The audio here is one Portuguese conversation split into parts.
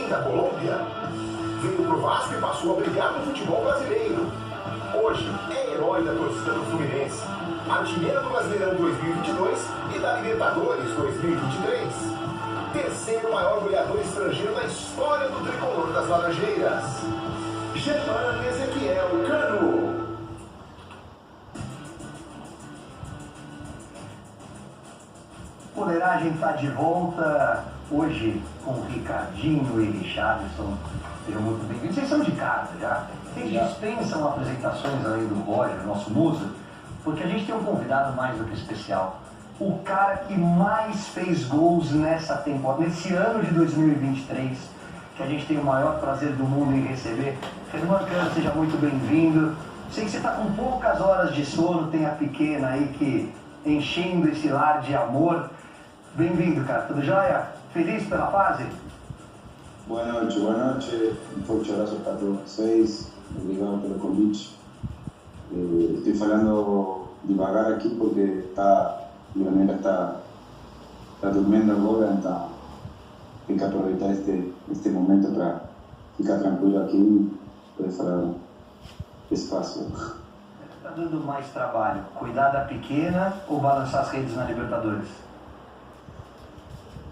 Medellín, da Colômbia. Veio pro Vasco e passou a brilhar no futebol brasileiro. Hoje é herói da torcida do Fluminense, artilheiro do Brasileirão 2022 e da Libertadores 2023. Terceiro maior goleador estrangeiro da história do tricolor das Laranjeiras. Germán Ezequiel Cano. Fuleiragem está de volta hoje com o Ricardinho e Richarlison. Sejam muito bem-vindos. Vocês são de casa já. Vocês dispensam apresentações além do Roger, nosso muso, porque a gente tem um convidado mais do que especial. O cara que mais fez gols nessa temporada, nesse ano de 2023, que a gente tem o maior prazer do mundo em receber. Germán Cano, seja muito bem-vindo. Sei que você está com poucas horas de sono, tem a pequena aí que enchendo esse lar de amor. Bem-vindo, cara. Tudo jóia? Feliz pela fase? Boa noite. Um forte abraço para todos vocês. Obrigado pelo convite. Estou falando devagar aqui porque Leonela está dormindo agora, então tem que aproveitar este momento para ficar tranquilo aqui e poder falar despacio. Está dando mais trabalho? Cuidar da pequena ou balançar as redes na Libertadores?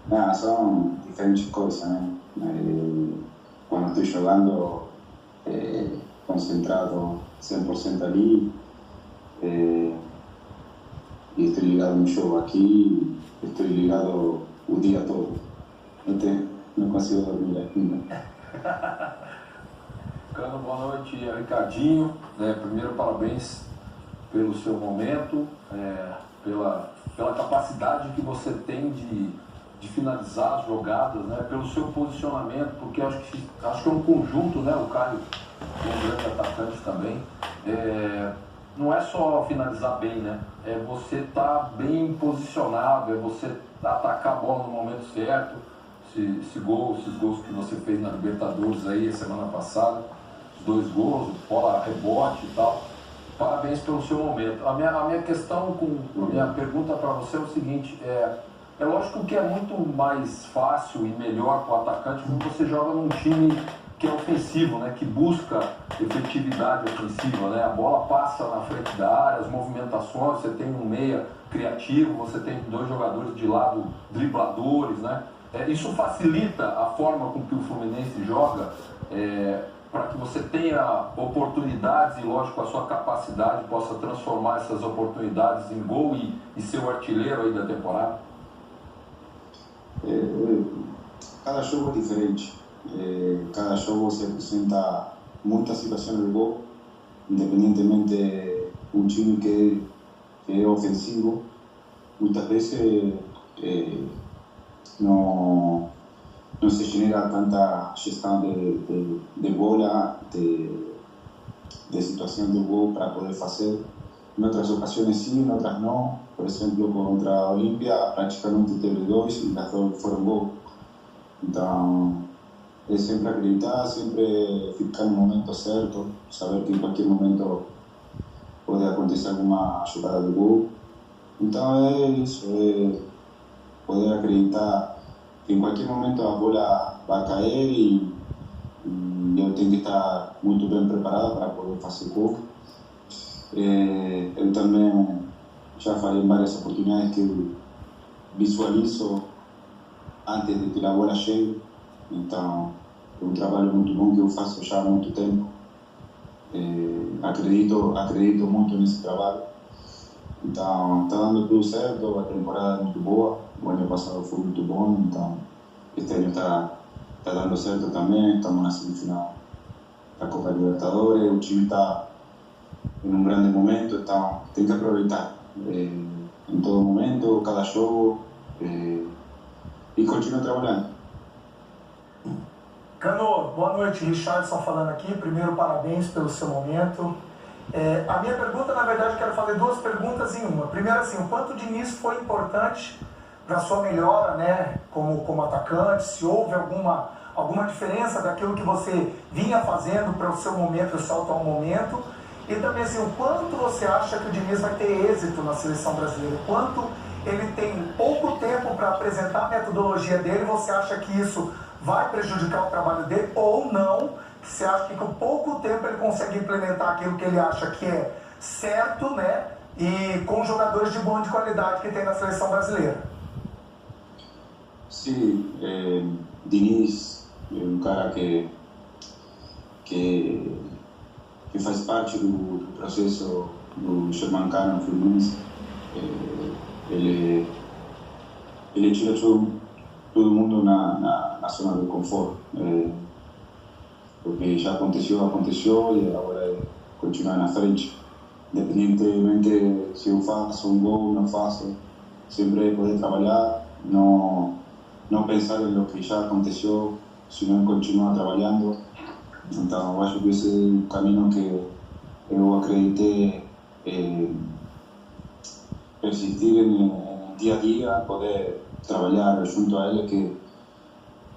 Não, são diferentes coisas, né? Quando estou jogando, concentrado 100% ali, e estou ligado no jogo aqui, estou ligado o dia todo. Não consigo dormir ainda. Cano, boa noite, Ricardinho. Primeiro, parabéns pelo seu momento, pela capacidade que você tem de finalizar as jogadas, né, pelo seu posicionamento, porque acho que é um conjunto, né, o Caio é um grande atacante também, não é só finalizar bem, né, é você estar bem posicionado, é você atacar a bola no momento certo. Esses gols que você fez na Libertadores aí a semana passada, os 2 gols, bola rebote e tal, parabéns pelo seu momento. A minha questão, a minha pergunta para você é o seguinte, é lógico que é muito mais fácil e melhor para o atacante quando você joga num time que é ofensivo, né? Que busca efetividade ofensiva, né? A bola passa na frente da área, as movimentações, você tem um meia criativo, você tem 2 jogadores de lado dribladores, né? Isso facilita a forma com que o Fluminense joga, para que você tenha oportunidades e, lógico, a sua capacidade possa transformar essas oportunidades em gol e ser o artilheiro aí da temporada? Cada jogo é diferente. Cada jogo se apresenta muitas situações de gol, independentemente um time que é ofensivo, muitas vezes não se genera tanta gestão de bola, de situação de gol para poder fazer. Em outras ocasiões sim, em outras não. Por exemplo, contra a Olímpia, praticamente teve 2 e as 2 foram gol. Então, é sempre acreditar, sempre ficar no momento certo, saber que em qualquer momento pode acontecer alguma jogada de gol. Então é isso, é poder acreditar que em qualquer momento a bola vai cair e eu tenho que estar muito bem preparado para poder fazer gol. Eu também já falei em várias oportunidades que eu visualizo antes de ter a bola cheia, então é um trabalho muito bom que eu faço já há muito tempo. Acredito muito nesse trabalho, então está dando tudo certo, a temporada é muito boa, o ano passado foi muito bom, então este ano está dando certo também, estamos na semifinal da Copa Libertadores, o time está em um grande momento, então tem que aproveitar em todo momento, cada jogo, e continuar trabalhando. Cano, boa noite, Richarlison falando aqui. Primeiro, parabéns pelo seu momento. A minha pergunta, na verdade, eu quero fazer 2 perguntas em uma. Primeiro, assim, o quanto o Diniz foi importante para a sua melhora, né, como atacante, se houve alguma diferença daquilo que você vinha fazendo para o seu momento, o seu atual momento. E também, assim, o quanto você acha que o Diniz vai ter êxito na seleção brasileira? O quanto ele tem pouco tempo para apresentar a metodologia dele, você acha que isso vai prejudicar o trabalho dele ou não? Você acha que com pouco tempo ele consegue implementar aquilo que ele acha que é certo, né? E com jogadores de boa qualidade que tem na seleção brasileira? Sim, Diniz é um cara que faz parte do processo do Germancano no Fluminense. Ele tira todo mundo na zona de conforto. Porque já aconteceu e agora é continuar na frente. Independentemente se eu faço um gol ou não faço, sempre poder trabalhar, não pensar em lo que já aconteceu, senão continuar trabalhando. Então, eu acho que esse é o caminho que eu acreditei persistir em dia a dia, poder trabalhar junto a ele,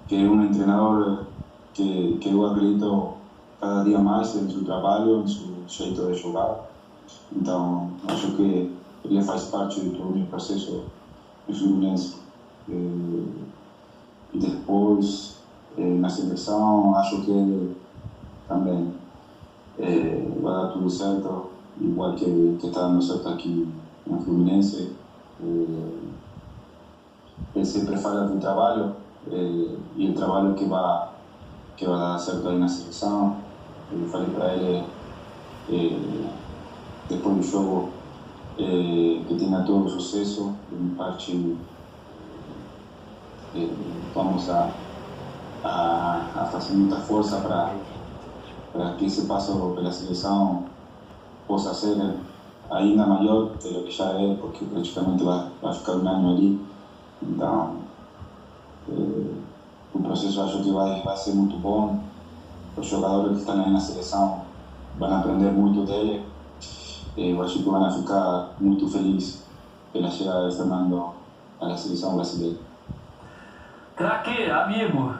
que é um treinador que eu acredito cada dia mais em seu trabalho, em seu jeito de jogar. Então, acho que ele faz parte de todo o meu processo no Fluminense. E depois, na seleção, acho que ele também vai dar tudo certo, igual que está dando certo aqui no Fluminense. Ele sempre fala do trabalho e o trabalho que vai dar certo aí na seleção. Eu falei para ele depois do jogo que tenha todo o sucesso. De minha parte, vamos a fazer muita força para que esse passo pela seleção possa ser ainda maior do que já é, porque praticamente vai ficar um ano ali. Então, o processo acho que vai ser muito bom. Os jogadores que estão aí na seleção vão aprender muito dele. Eu acho que vão ficar muito felizes pela chegada de Fernando à seleção brasileira. Craque, amigo,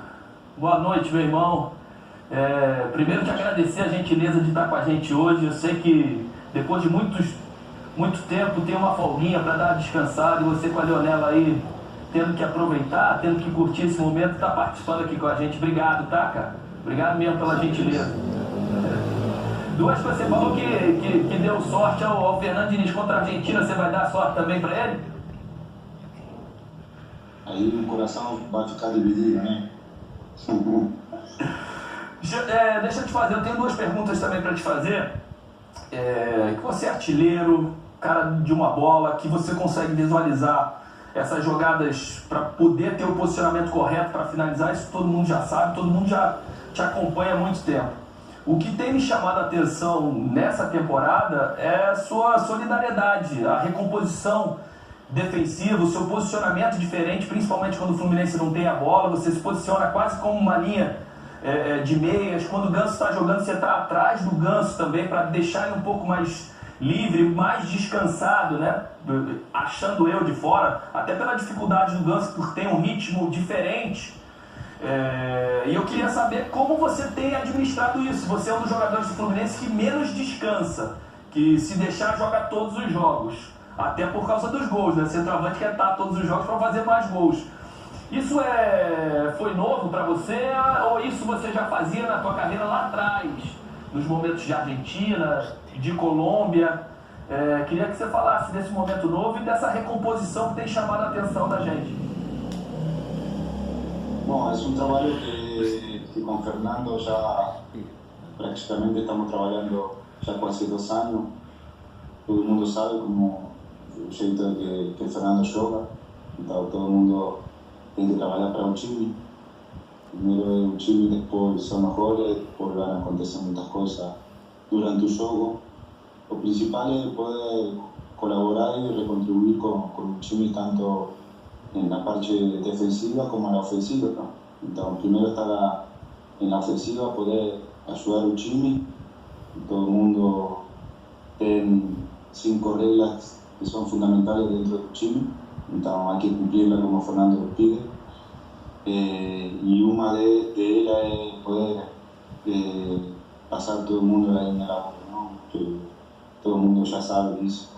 boa noite, meu irmão. Primeiro te agradecer a gentileza de estar com a gente hoje. Eu sei que depois de muito tempo tem uma folguinha para dar descansado, e você com a Leonela aí tendo que aproveitar, tendo que curtir esse momento, tá participando aqui com a gente. Obrigado, tá, cara? Obrigado mesmo pela gentileza. Duas que você falou que deu sorte ao Fernando Diniz contra a Argentina, você vai dar sorte também para ele? Aí o coração vai ficar dividido, né? Deixa eu te fazer, eu tenho duas perguntas também para te fazer. Que você é artilheiro, cara de uma bola, que você consegue visualizar essas jogadas para poder ter o posicionamento correto para finalizar, isso todo mundo já sabe, todo mundo já te acompanha há muito tempo. O que tem me chamado a atenção nessa temporada é a sua solidariedade, a recomposição defensiva, o seu posicionamento diferente, principalmente quando o Fluminense não tem a bola. Você se posiciona quase como uma linha de meias. Quando o Ganso está jogando, você está atrás do Ganso também, para deixar ele um pouco mais livre, mais descansado, né? Achando eu de fora, até pela dificuldade do Ganso por ter um ritmo diferente. E eu queria saber como você tem administrado isso. Você é um dos jogadores do Fluminense que menos descansa, que se deixar joga todos os jogos, até por causa dos gols, né? Centroavante quer estar todos os jogos para fazer mais gols. Isso foi novo para você, ou isso você já fazia na tua carreira lá atrás, nos momentos de Argentina, de Colômbia? Queria que você falasse desse momento novo e dessa recomposição que tem chamado a atenção da gente. Bom, é um trabalho que com Fernando já praticamente estamos trabalhando já quase 2 anos. Todo mundo sabe como o jeito que Fernando joga, então todo mundo tem que trabalhar para o time. Primeiro é o time, depois são os goles, depois vão acontecer muitas coisas durante o jogo. O principal é poder colaborar e recontribuir com o time, tanto na parte defensiva como na ofensiva. Então, primeiro estar na ofensiva, poder ajudar o time. Todo mundo tem 5 regras que são fundamentais dentro do time, então há que cumpri-las como o Fernando pide. E uma delas é poder passar todo mundo da linha da bola, que todo mundo já sabe disso.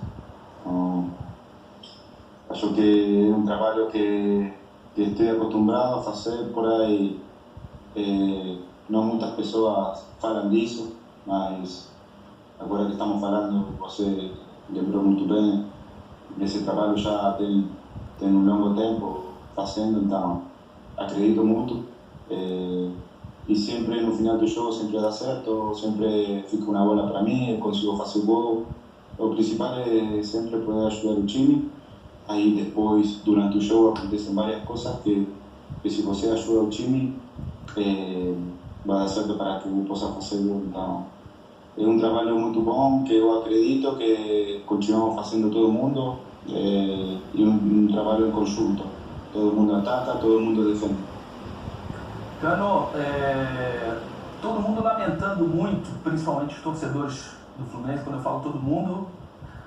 Acho que é um trabalho que estou acostumado a fazer por aí não muitas pessoas falam disso, mas agora que estamos falando, você lembrou muito bem desse trabalho, já tem um longo tempo fazendo, então acredito muito. E sempre no final do jogo sempre dá certo, sempre fica uma bola para mim, eu consigo fazer o gol. O principal é sempre poder ajudar o time. Aí depois, durante o jogo, acontecem várias coisas que se você ajuda o time, vai dar certo para que eu possa fazer gol. Então, é um trabalho muito bom, que eu acredito que continuamos fazendo todo mundo, e um trabalho em conjunto. Todo mundo ataca, todo mundo defende. Cano, todo mundo lamentando muito, principalmente os torcedores do Fluminense, quando eu falo todo mundo,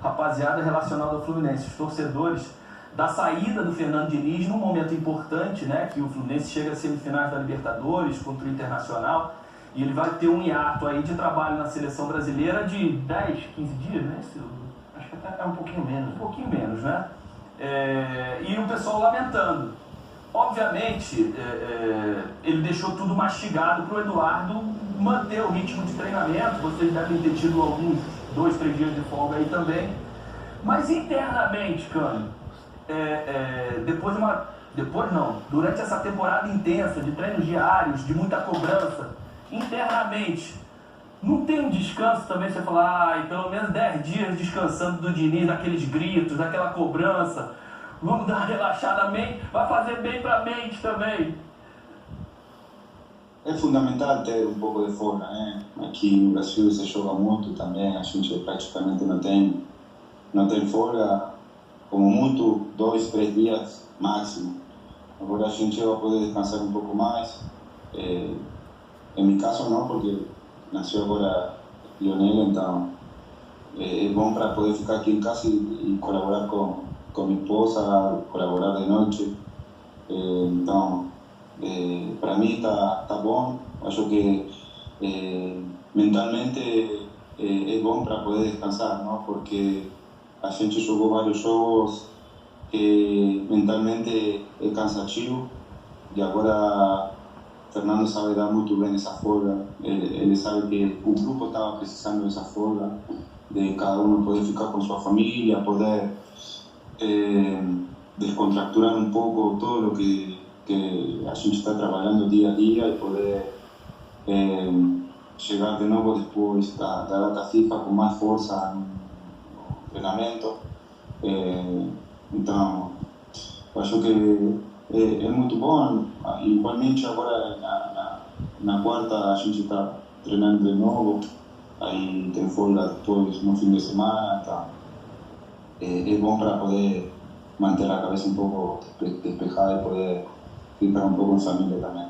rapaziada relacionada ao Fluminense, os torcedores da saída do Fernando Diniz num momento importante, né, que o Fluminense chega às semifinais da Libertadores contra o Internacional, e ele vai ter um hiato aí de trabalho na seleção brasileira de 10, 15 dias, né? Acho que até é um pouquinho menos, né? E o pessoal lamentando. Obviamente, ele deixou tudo mastigado para o Eduardo manter o ritmo de treinamento. Vocês devem ter tido alguns 2, 3 dias de folga aí também. Mas internamente, Cano, durante essa temporada intensa de treinos diários, de muita cobrança, internamente, não tem um descanso também? Você falar, pelo menos 10 dias descansando do Diniz, daqueles gritos, daquela cobrança, vamos dar uma relaxada, vai fazer bem para a mente também. É fundamental ter um pouco de folga, né? Aqui no Brasil se joga muito também, a gente praticamente não tem folga, como muito 2, 3 dias máximo. Agora a gente vai poder descansar um pouco mais. Em meu caso não, porque nasceu agora Lionel, então é bom para poder ficar aqui em casa e colaborar com minha esposa, colaborar de noite. Então, para mim tá bom. Acho que mentalmente é bom para poder descansar, não? Porque a gente jogou vários jogos que mentalmente é cansativo, e agora Fernando sabe dar muito bem essa folga. Ele sabe que o grupo estava precisando dessa folga, de cada um poder ficar com sua família, poder descontracturar um pouco todo o que a gente está trabalhando dia a dia, e poder chegar de novo depois da data FIFA com mais força no treinamento. Então, eu acho que é muito bom. Igualmente agora na quarta a gente está treinando de novo, aí tem folga depois no fim de semana, então é bom para poder manter a cabeça um pouco despejada e poder ficar um pouco em família também.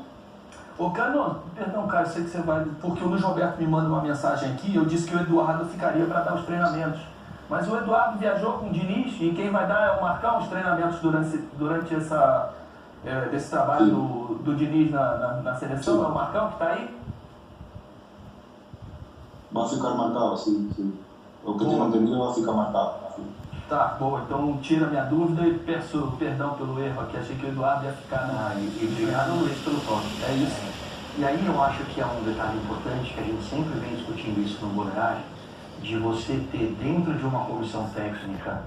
Ô Cano, perdão, cara, eu sei que você vai, porque o Luiz Roberto me manda uma mensagem aqui, eu disse que o Eduardo ficaria para dar os treinamentos. Mas o Eduardo viajou com o Diniz, e quem vai dar é o Marcão os treinamentos durante esse trabalho do Diniz na seleção. Sim. É o Marcão que está aí? Vai ficar marcado, sim. O que eu tenho entendido vai ficar marcado. Tá, boa. Então tira minha dúvida e peço perdão pelo erro aqui. Achei que o Eduardo ia ficar e obrigado, Luiz, pelo toque. É isso. E aí eu acho que é um detalhe importante, que a gente sempre vem discutindo isso no Boleiragem, de você ter dentro de uma comissão técnica,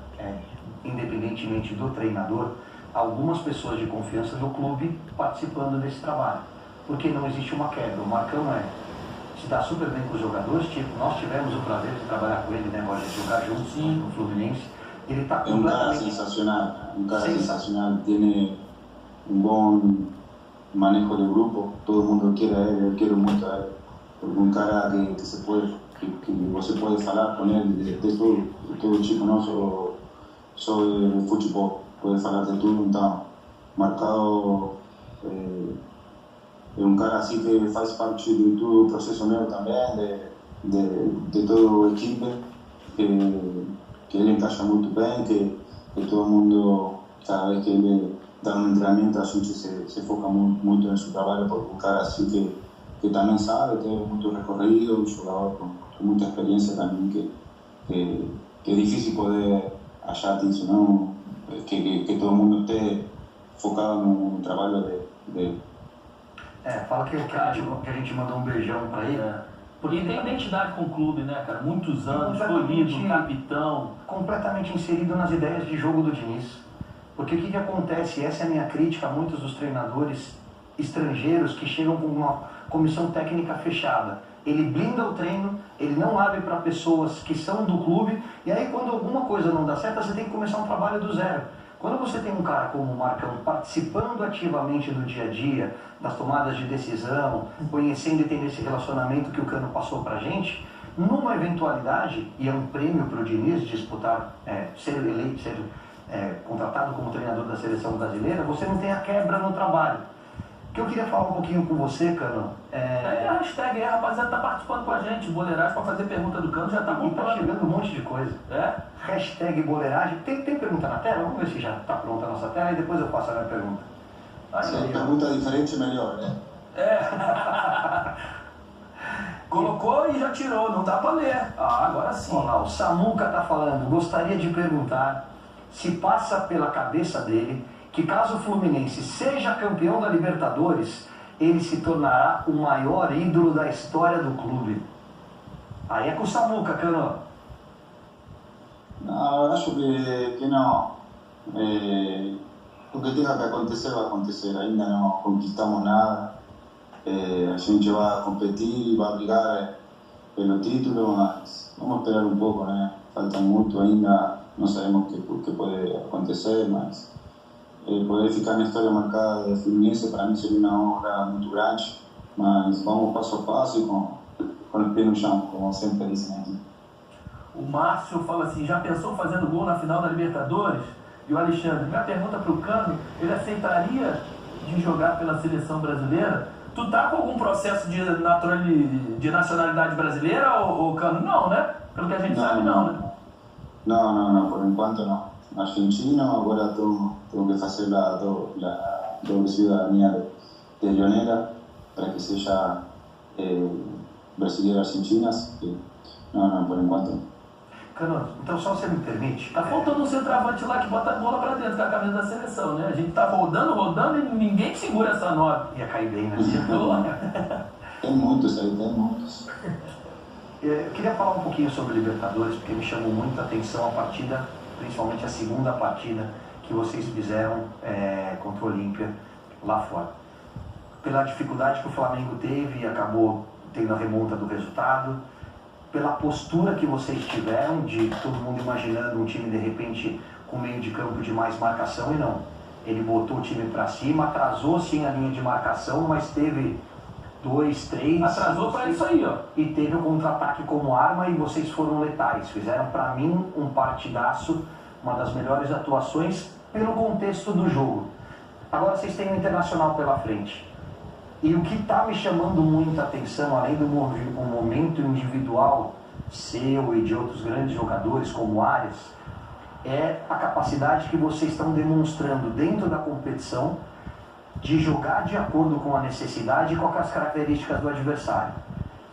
independentemente do treinador, algumas pessoas de confiança do clube participando desse trabalho. Porque não existe uma quebra. O Marcão se dá super bem com os jogadores, tipo, nós tivemos o prazer de trabalhar com ele, né, agora de jogar juntos no Fluminense. Ele está completamente... um cara sensacional, tem um bom manejo de grupo, todo mundo quer ele, eu quero muito a ele, porque um cara que você pode falar com ele de todo tipo, não só de futebol, pode falar de tudo. Então Marcado é um cara assim que faz parte de todo o processo meu também, de toda a equipe, que ele encaixa muito bem, que todo mundo, cada vez que ele dá um treinamento, a gente se foca muito no seu trabalho, porque um cara assim que também sabe, tem muito recorrido, um jogador com muita experiência também, que é difícil poder achar isso, não? Que todo mundo esteja focado no trabalho dele. Fala que a gente mandou um beijão pra ele. Porque ele tem identidade com o clube, né, cara? Muitos anos, foi líder, capitão. Completamente inserido nas ideias de jogo do Diniz. Porque o que acontece? Essa é a minha crítica a muitos dos treinadores estrangeiros que chegam com uma comissão técnica fechada. Ele blinda o treino, ele não abre para pessoas que são do clube, e aí quando alguma coisa não dá certo, você tem que começar um trabalho do zero. Quando você tem um cara como o Marcão participando ativamente do dia a dia, das tomadas de decisão, conhecendo e tendo esse relacionamento que o Cano passou pra gente, numa eventualidade, e é um prêmio para o Diniz disputar, ser eleito, ser contratado como treinador da seleção brasileira, você não tem a quebra no trabalho. O que eu queria falar um pouquinho com você, Cano, a hashtag aí, a rapaziada tá participando com a gente, boleiragem pra fazer pergunta do Cano, já tá e tá chegando um monte de coisa. Hashtag boleiragem. Tem pergunta na tela? Vamos ver se já tá pronta a nossa tela e depois eu faço a minha pergunta. Se hay pergunta diferente, melhor, né? Colocou e já tirou, não dá pra ler. Agora sim. Olha lá, o Samuca tá falando, gostaria de perguntar se passa pela cabeça dele que caso o Fluminense seja campeão da Libertadores, ele se tornará o maior ídolo da história do clube. Aí é com o Samuca, Cano. Não, eu acho que não. O que tenha que acontecer, vai acontecer. Ainda não conquistamos nada. A gente vai competir, vai brigar pelo título, mas vamos esperar um pouco, né? Falta muito ainda, não sabemos o que pode acontecer, mas poder ficar na história marcada do Fluminense para mim seria uma honra muito grande, mas vamos passo a passo e com o pé no chão, como sempre dizem aqui. O Márcio fala assim, já pensou fazendo gol na final da Libertadores? E o Alexandre, minha pergunta para o Cano, ele aceitaria de jogar pela seleção brasileira? Tu tá com algum processo de nacionalidade brasileira, ou Cano? Não, né? Pelo que a gente sabe, não, né? Não, por enquanto não. Argentino, agora tenho que fazer a doble cidadania de Leonela para que seja brasileira argentina. Não, por enquanto não. Cano, então só você me permite. Tá faltando um centroavante lá que bota a bola pra dentro da camisa da seleção, né? A gente tá rodando e ninguém segura essa 9. Ia cair bem, né? Tem muitos aí, tem muitos. Eu queria falar um pouquinho sobre Libertadores, porque me chamou muito a atenção a partida, principalmente a segunda partida que vocês fizeram contra o Olímpia lá fora. Pela dificuldade que o Flamengo teve e acabou tendo a remonta do resultado, pela postura que vocês tiveram, de todo mundo imaginando um time de repente com meio de campo de mais marcação, e não. Ele botou o time para cima, atrasou sim a linha de marcação, mas teve 2, 3... Atrasou para isso aí, ó. E teve o contra-ataque como arma e vocês foram letais. Fizeram para mim um partidaço, uma das melhores atuações pelo contexto do jogo. Agora vocês têm o Internacional pela frente. E o que está me chamando muita atenção, além do momento individual seu e de outros grandes jogadores como Arias, é a capacidade que vocês estão demonstrando dentro da competição de jogar de acordo com a necessidade e com as características do adversário.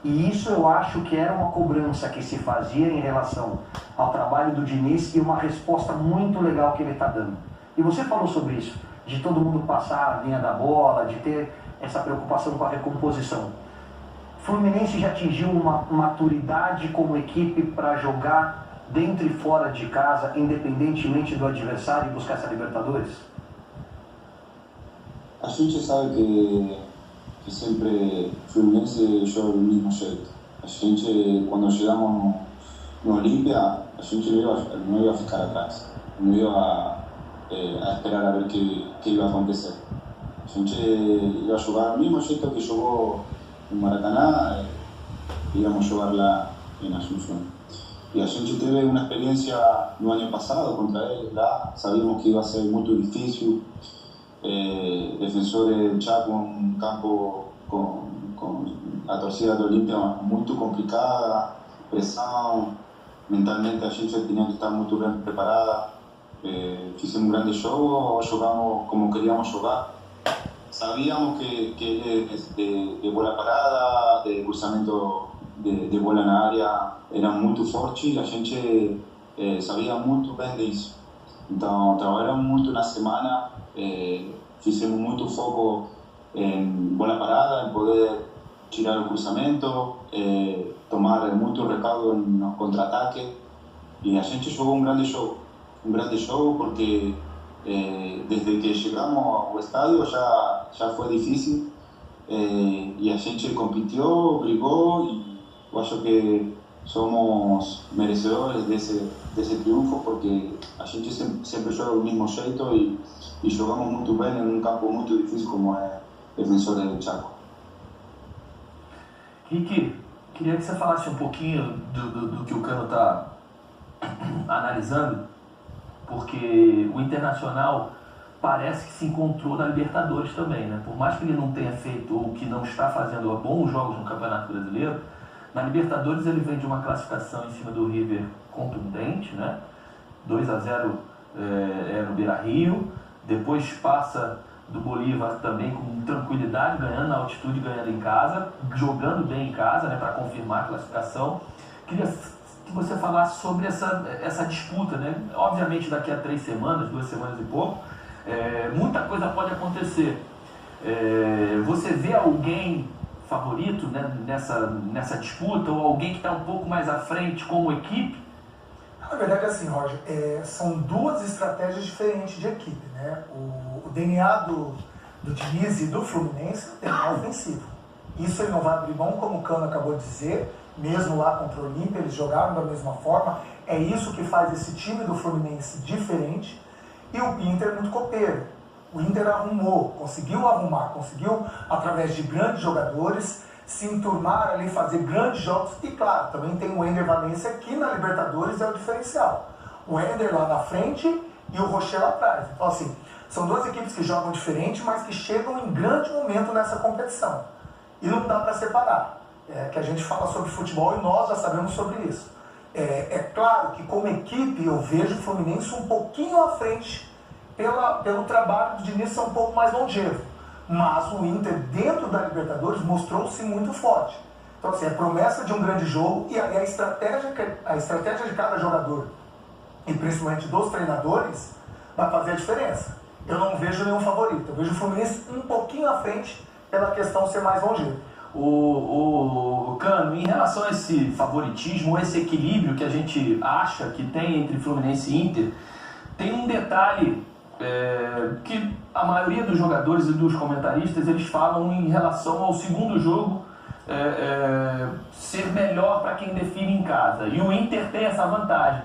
E isso eu acho que era uma cobrança que se fazia em relação ao trabalho do Diniz e uma resposta muito legal que ele está dando. E você falou sobre isso, de todo mundo passar a linha da bola, de ter essa preocupação com a recomposição. Fluminense já atingiu uma maturidade como equipe para jogar dentro e fora de casa, independentemente do adversário, e buscar essa Libertadores? A gente sabe que sempre Fluminense joga do mesmo jeito. A gente, quando chegamos no Olímpia, a gente não ia ficar atrás, não ia a esperar a ver o que ia acontecer. A gente ia jogar do mesmo jeito que jogou no Maracanã, íamos jogar lá em Asunción. E a gente teve uma experiência no ano passado contra eles lá, sabíamos que ia ser muito difícil. Defensores já com um campo com a torcida do Olímpia muito complicada, pressão, mentalmente a gente tinha que estar muito bem preparada. Fizemos um grande jogo, jogamos como queríamos jogar. Sabíamos que de bola parada, de cruzamento de bola na área era muito forte e a gente sabia muito bem disso. Então trabalhamos muito na semana, fizemos muito foco en bola parada, en poder tirar el cruzamento, tomar muito recaudo en los contraataques. Y a gente jugó un grande show porque desde que llegamos al estadio ya fue difícil y a gente compitió, brigó y yo que somos merecedores de ese triunfo porque a gente siempre juega del mismo jeito y jugamos muy bien en un campo muy difícil como es Defensores del Chaco. Ricky, queria que você falasse um pouquinho do que o Cano está analisando, porque o Internacional parece que se encontrou na Libertadores também, né? Por mais que ele não tenha feito ou que não está fazendo bons jogos no Campeonato Brasileiro, na Libertadores ele vem de uma classificação em cima do River contundente, né? 2-0 no Beira-Rio, depois passa do Bolívar também com tranquilidade, ganhando na altitude, ganhando em casa, jogando bem em casa, né, para confirmar a classificação. Queria que você falasse sobre essa disputa, né? Obviamente daqui a 3 semanas, 2 semanas e pouco, muita coisa pode acontecer. Você vê alguém favorito, né, nessa disputa, ou alguém que está um pouco mais à frente como equipe? Na verdade é assim, Roger, são 2 estratégias diferentes de equipe, né? O DNA do Diniz e do Fluminense é o DNA ofensivo. Isso ele não vai abrir mão, como o Cano acabou de dizer, mesmo lá contra o Olímpia, eles jogaram da mesma forma. É isso que faz esse time do Fluminense diferente. E o Inter é muito copeiro. O Inter conseguiu arrumar, através de grandes jogadores, se enturmar ali, fazer grandes jogos. E claro, também tem o Ender Valencia, que na Libertadores é o diferencial. O Ender lá na frente e o Rocher lá atrás. Então assim, são 2 equipes que jogam diferente, mas que chegam em grande momento nessa competição. E não dá para separar. Que a gente fala sobre futebol e nós já sabemos sobre isso. É claro que como equipe eu vejo o Fluminense um pouquinho à frente pelo trabalho do Diniz ser um pouco mais longevo. Mas o Inter, dentro da Libertadores, mostrou-se muito forte. Então, assim, a promessa de um grande jogo e a estratégia de cada jogador, e principalmente dos treinadores, vai fazer a diferença. Eu não vejo nenhum favorito. Eu vejo o Fluminense um pouquinho à frente pela questão ser mais longevo. O Cano, em relação a esse favoritismo, esse equilíbrio que a gente acha que tem entre Fluminense e Inter, tem um detalhe que a maioria dos jogadores e dos comentaristas eles falam em relação ao segundo jogo ser melhor para quem define em casa, e o Inter tem essa vantagem.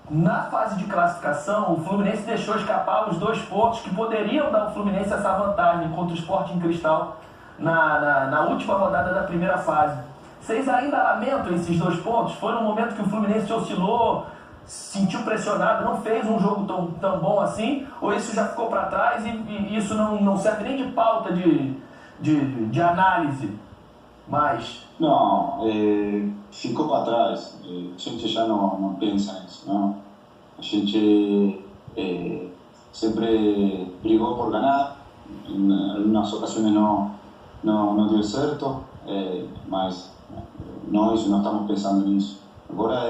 Na fase de classificação, o Fluminense deixou escapar os 2 pontos que poderiam dar ao Fluminense essa vantagem contra o Sporting Cristal na última rodada da primeira fase. Vocês ainda lamentam esses 2 pontos? Foi um momento que o Fluminense oscilou, sentiu pressionado, não fez um jogo tão bom assim, ou isso já ficou para trás e isso não serve nem de pauta de análise mais? Não, ficou para trás. A gente já não pensa nisso, não? A gente sempre brigou por ganhar, em algumas ocasiões não deu certo, mas nós não estamos pensando nisso. Agora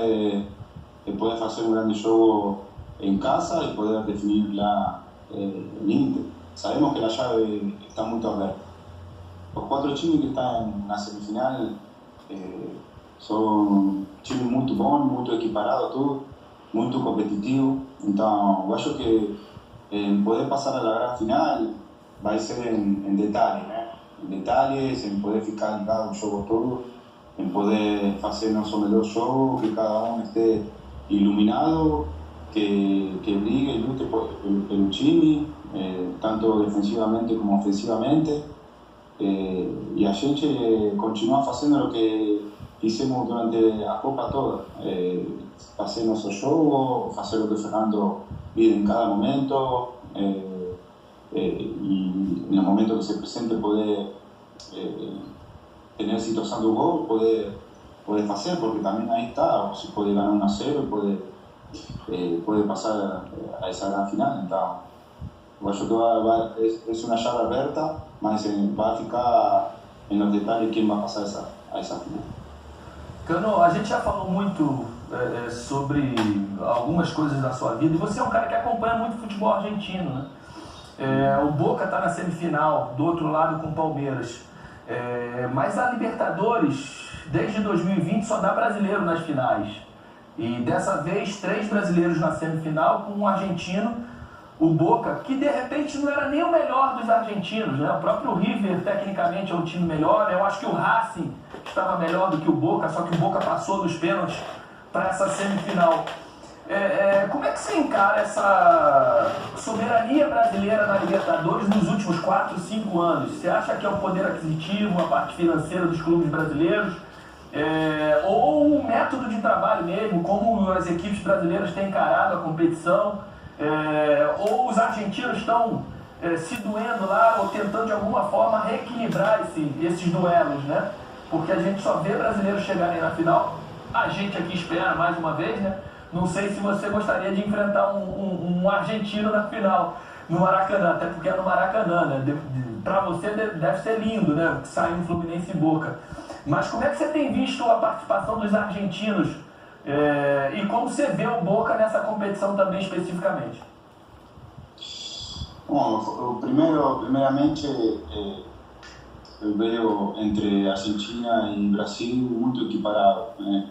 poder fazer um grande jogo em casa e poder definir lá o Inter. Sabemos que a chave está muito aberta. Os 4 times que estão na semifinal são times muito bons, muito equiparados, tudo, muito competitivos. Então, eu acho que poder passar a grande final vai ser em detalhes, né? Em detalhes, em poder ficar ligado no jogo todo, em poder fazer nosso melhor jogo, que cada um esteja iluminado, que brigue y luche pelo time, tanto defensivamente como ofensivamente, y a gente continua haciendo lo que hicimos durante a Copa toda, hacer nuestro jogo, hacer lo que Fernando pide en cada momento, y en el momento que se presente poder tener situación de gol, poder hacer, porque también ahí está, se puede ganar 1-0 y puede pasar a esa gran final. Entonces, yo creo que es una llave abierta, mas va a ficar en los detalles quién va a pasar a esa final. Cano, a gente já falou muito sobre algumas coisas da sua vida, e você é um cara que acompanha muito futebol argentino, né? O Boca está na semifinal, do outro lado com o Palmeiras. Mas a Libertadores, desde 2020, só dá brasileiro nas finais. E dessa vez, 3 brasileiros na semifinal, com um argentino, o Boca, que de repente não era nem o melhor dos argentinos, né? O próprio River, tecnicamente, é um time melhor. Eu acho que o Racing estava melhor do que o Boca, só que o Boca passou dos pênaltis para essa semifinal. Como é que você encara essa soberania brasileira na Libertadores nos últimos 4, 5 anos? Você acha que é o poder aquisitivo, a parte financeira dos clubes brasileiros? Ou o método de trabalho mesmo, como as equipes brasileiras têm encarado a competição? Ou os argentinos estão se doendo lá ou tentando de alguma forma reequilibrar esses duelos, né? Porque a gente só vê brasileiros chegarem na final, a gente aqui espera mais uma vez, né? Não sei se você gostaria de enfrentar um argentino na final, no Maracanã, até porque é no Maracanã, né? Para você deve ser lindo, né? Sair um Fluminense e Boca. Mas como é que você tem visto a participação dos argentinos e como você vê o Boca nessa competição também especificamente? Bom, primeiramente, eu vejo entre Argentina e Brasil muito equiparado, né?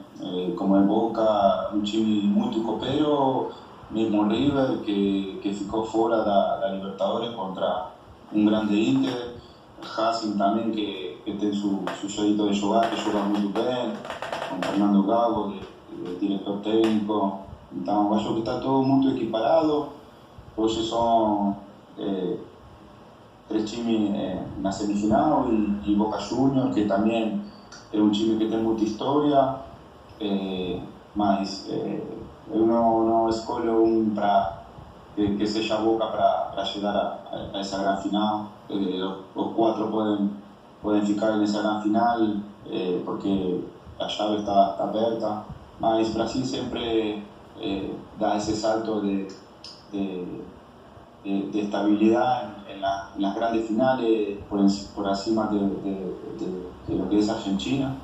Como é Boca, um time muito copeiro, mesmo River, que ficou fora da Libertadores contra um grande Inter, Racing também, que tem su jeito de jogar, que joga muito bem, com Fernando Gago, diretor técnico. Então, acho que está todo muito equiparado. Hoje são 3 times na semifinal e Boca Juniors, que também é um time que tem muita história, mas eu não escolho um para que seja Boca para chegar a essa grande final. Os 4 podem ficar nessa grande final porque a chave está aberta, mas Brasil sempre dá esse salto de estabilidad en las grandes finales por encima de lo que es Argentina.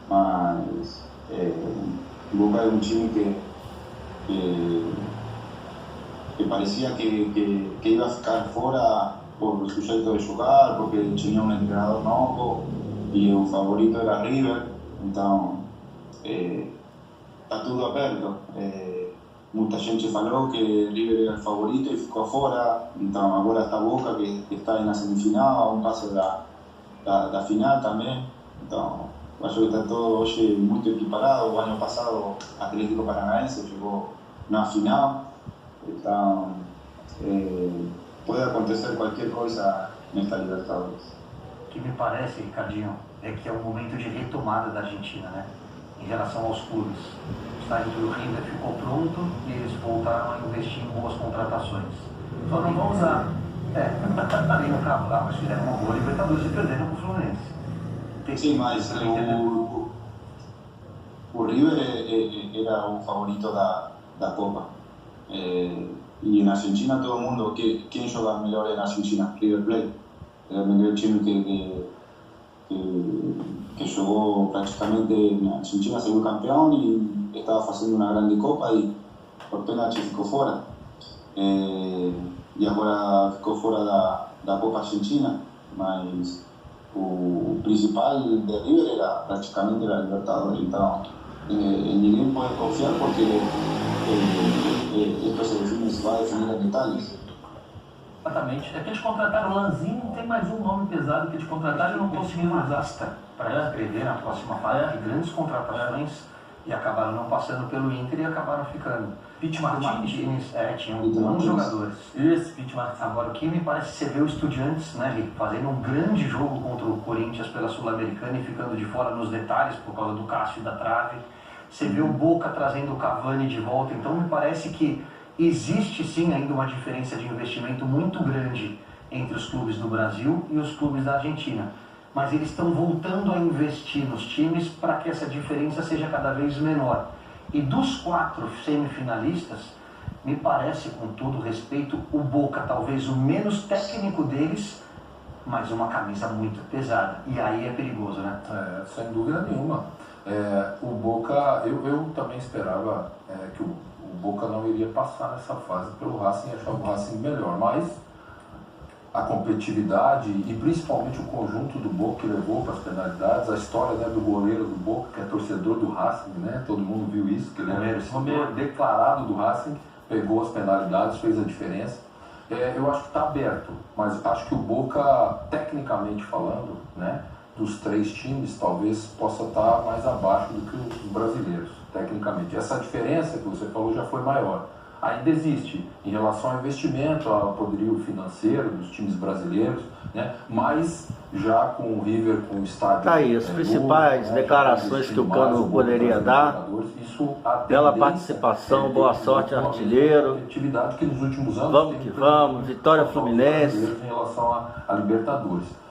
Mas Boca es un time que parecía que iba a ficar fuera por su jeito de jugar, porque tenía un entrenador nuevo y el favorito era River. Entonces está todo aberto. Muita gente falou que River era o favorito e ficou fora. Então agora está Boca, que está na semifinal, a um passo da final também. Então acho que está todo hoje muito equiparado. O ano passado o Atlético Paranaense chegou na final. Então pode acontecer qualquer coisa nesta Libertadores. O que me parece, Ricardinho, é que é um momento de retomada da Argentina, né? Em relação aos clubes. O estádio do River ficou pronto e eles voltaram a investir em boas contratações. Só não vão usar. Tem um cabo lá, mas fizeram uma boa Libertadores e perderam para o Fluminense. Sim, mas o River era o favorito da Copa. E na Argentina todo mundo, quem joga melhor na Argentina? River Plate. Era o melhor time que jugó prácticamente en Argentina, salió campeón y estaba haciendo una grande copa y por penalti ficou fora. E agora ficou fora da Copa Argentina, mas o principal de River era praticamente a Libertadores. Então ninguém pode confiar porque esto se vai definir em detalhes. Exatamente. É que eles contrataram o Lanzinho, não tem mais um nome pesado que eles contrataram e não conseguiram usar. Para escrever na próxima fase, grandes contratações e acabaram não passando pelo Inter e acabaram ficando. Pete Martins, tinham bons jogadores. Esse Pete Martins. Agora, o que me parece, você vê o Estudiantes, né, fazendo um grande jogo contra o Corinthians pela Sul-Americana e ficando de fora nos detalhes por causa do Cássio e da trave. Você vê o Boca trazendo o Cavani de volta, então me parece que existe sim ainda uma diferença de investimento muito grande entre os clubes do Brasil e os clubes da Argentina. Mas eles estão voltando a investir nos times para que essa diferença seja cada vez menor. E dos 4 semifinalistas, me parece, com todo respeito, o Boca talvez o menos técnico deles, mas uma camisa muito pesada. E aí é perigoso, né? Sem dúvida nenhuma. O Boca, eu também esperava que o Boca não iria passar nessa fase pelo Racing, achava o Racing melhor, mas a competitividade e principalmente o conjunto do Boca que levou para as penalidades, a história, né, do goleiro do Boca, que é torcedor do Racing, né, todo mundo viu isso, que ele é torcedor declarado do Racing, pegou as penalidades, fez a diferença. Eu acho que está aberto, mas acho que o Boca, tecnicamente falando, né, dos 3 times, talvez possa estar mais abaixo do que os brasileiros, tecnicamente. Essa diferença que você falou já foi maior. Ainda existe em relação ao investimento, ao poderio financeiro dos times brasileiros, né? Mas já com o River, com o estádio... Tá aí, as principais declarações que o Cano poderia dar, bela participação, boa sorte, artilheiro, atividade que nos últimos anos vamos que vamos, vitória Fluminense. Em relação a Libertadores.